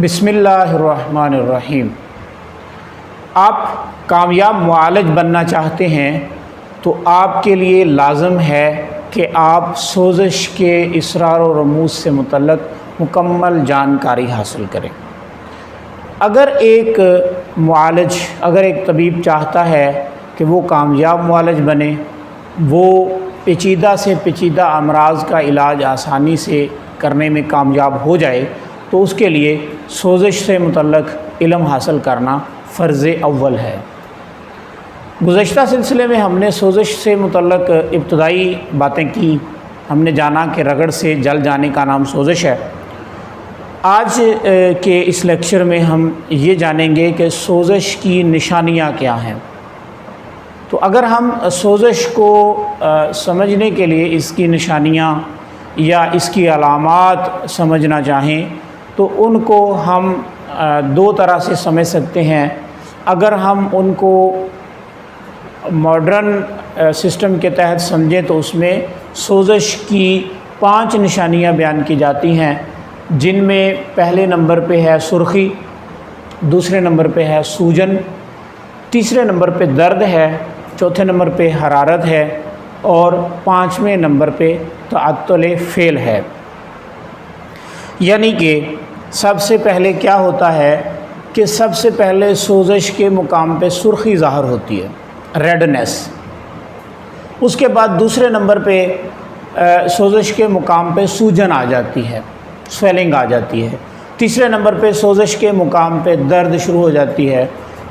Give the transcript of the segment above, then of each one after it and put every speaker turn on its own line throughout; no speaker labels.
بسم اللہ الرحمن الرحیم۔ آپ کامیاب معالج بننا چاہتے ہیں تو آپ کے لیے لازم ہے کہ آپ سوزش کے اسرار و رموز سے متعلق مکمل جانکاری حاصل کریں۔ اگر ایک طبیب چاہتا ہے کہ وہ کامیاب معالج بنے، وہ پیچیدہ سے پیچیدہ امراض کا علاج آسانی سے کرنے میں کامیاب ہو جائے، تو اس کے لیے سوزش سے متعلق علم حاصل کرنا فرض اول ہے۔ گزشتہ سلسلے میں ہم نے سوزش سے متعلق ابتدائی باتیں کی۔ ہم نے جانا کہ رگڑ سے جل جانے کا نام سوزش ہے۔ آج کے اس لیکچر میں ہم یہ جانیں گے کہ سوزش کی نشانیاں کیا ہیں۔ تو اگر ہم سوزش کو سمجھنے کے لیے اس کی نشانیاں یا اس کی علامات سمجھنا چاہیں تو ان کو ہم دو طرح سے سمجھ سکتے ہیں۔ اگر ہم ان کو ماڈرن سسٹم کے تحت سمجھیں تو اس میں سوزش کی 5 نشانیاں بیان کی جاتی ہیں، جن میں پہلے نمبر پہ ہے سرخی، دوسرے نمبر پہ ہے سوجن، تیسرے نمبر پہ درد ہے، چوتھے نمبر پہ حرارت ہے اور 5ویں نمبر پہ تعطل فعل ہے۔ یعنی کہ سب سے پہلے کیا ہوتا ہے کہ سب سے پہلے سوزش کے مقام پہ سرخی ظاہر ہوتی ہے، ریڈنس۔ اس کے بعد دوسرے نمبر پہ سوزش کے مقام پہ سوجن آ جاتی ہے، سویلنگ آ جاتی ہے۔ تیسرے نمبر پہ سوزش کے مقام پہ درد شروع ہو جاتی ہے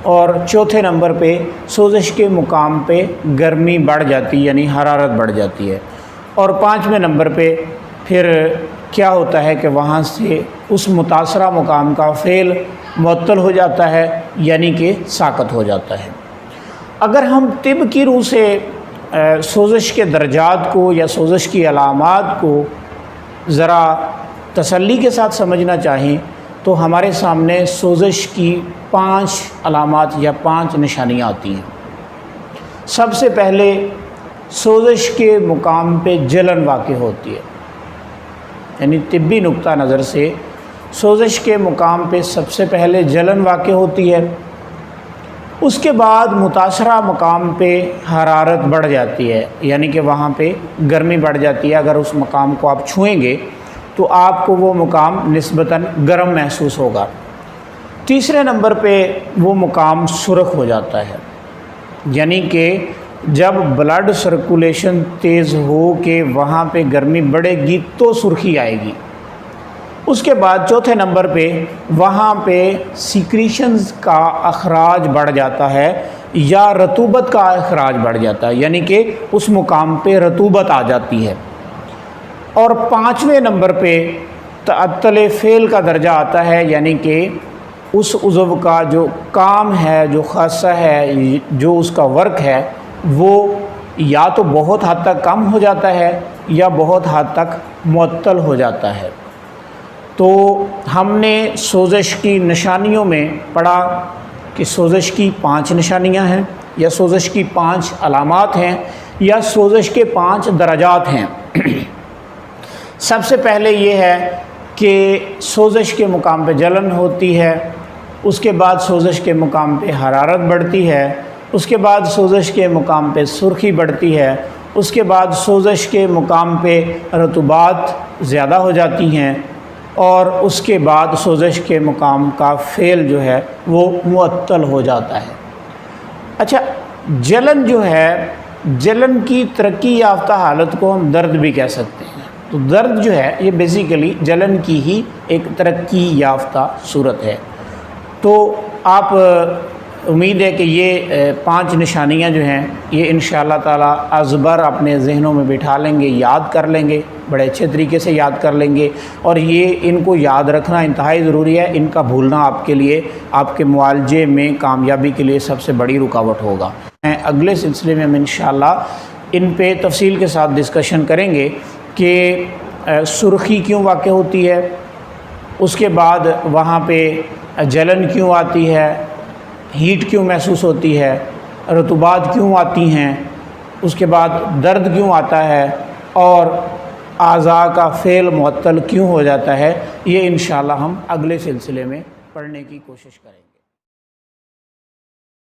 اور چوتھے نمبر پہ سوزش کے مقام پہ گرمی بڑھ جاتی ہے، یعنی حرارت بڑھ جاتی ہے، اور 5ویں نمبر پہ پھر کیا ہوتا ہے کہ وہاں سے اس متاثرہ مقام کا فعل معطل ہو جاتا ہے، یعنی کہ ساقط ہو جاتا ہے۔ اگر ہم طب کی روح سے سوزش کے درجات کو یا سوزش کی علامات کو ذرا تسلی کے ساتھ سمجھنا چاہیں تو ہمارے سامنے سوزش کی 5 علامات یا 5 نشانیاں آتی ہیں۔ سب سے پہلے سوزش کے مقام پہ جلن واقع ہوتی ہے، یعنی طبی نقطہ نظر سے سوزش کے مقام پہ سب سے پہلے جلن واقع ہوتی ہے۔ اس کے بعد متاثرہ مقام پہ حرارت بڑھ جاتی ہے، یعنی کہ وہاں پہ گرمی بڑھ جاتی ہے۔ اگر اس مقام کو آپ چھوئیں گے تو آپ کو وہ مقام نسبتاً گرم محسوس ہوگا۔ تیسرے نمبر پہ وہ مقام سرخ ہو جاتا ہے، یعنی کہ جب بلڈ سرکولیشن تیز ہو کہ وہاں پہ گرمی بڑھے گی تو سرخی آئے گی۔ اس کے بعد چوتھے نمبر پہ وہاں پہ سیکریشنز کا اخراج بڑھ جاتا ہے یا رطوبت کا اخراج بڑھ جاتا ہے، یعنی کہ اس مقام پہ رطوبت آ جاتی ہے۔ اور 5ویں نمبر پہ تعطل فعل کا درجہ آتا ہے، یعنی کہ اس عضو کا جو کام ہے، جو خاصہ ہے، جو اس کا ورک ہے، وہ یا تو بہت حد تک کم ہو جاتا ہے یا بہت حد تک معطل ہو جاتا ہے۔ تو ہم نے سوزش کی نشانیوں میں پڑھا کہ سوزش کی 5 نشانیاں ہیں یا سوزش کی 5 علامات ہیں یا سوزش کے 5 درجات ہیں۔ سب سے پہلے یہ ہے کہ سوزش کے مقام پہ جلن ہوتی ہے، اس کے بعد سوزش کے مقام پہ حرارت بڑھتی ہے، اس کے بعد سوزش کے مقام پہ سرخی بڑھتی ہے، اس کے بعد سوزش کے مقام پہ رطوبات زیادہ ہو جاتی ہیں، اور اس کے بعد سوزش کے مقام کا فعل جو ہے وہ معطل ہو جاتا ہے۔ اچھا، جلن جو ہے، جلن کی ترقی یافتہ حالت کو ہم درد بھی کہہ سکتے ہیں۔ تو درد جو ہے یہ بیسیکلی جلن کی ہی ایک ترقی یافتہ صورت ہے۔ تو آپ امید ہے کہ یہ 5 نشانیاں جو ہیں یہ انشاءاللہ تعالی ازبر اپنے ذہنوں میں بٹھا لیں گے، یاد کر لیں گے، بڑے اچھے طریقے سے یاد کر لیں گے، اور یہ ان کو یاد رکھنا انتہائی ضروری ہے۔ ان کا بھولنا آپ کے لیے، آپ کے معالجے میں کامیابی کے لیے سب سے بڑی رکاوٹ ہوگا۔ اگلے سلسلے میں ہم انشاءاللہ ان پہ تفصیل کے ساتھ ڈسکشن کریں گے کہ سرخی کیوں واقع ہوتی ہے، اس کے بعد وہاں پہ جلن کیوں آتی ہے، ہیٹ کیوں محسوس ہوتی ہے، رطوبات کیوں آتی ہیں، اس کے بعد درد کیوں آتا ہے، اور اعضاء کا فعل معطل کیوں ہو جاتا ہے، یہ انشاءاللہ ہم اگلے سلسلے میں پڑھنے کی کوشش کریں گے۔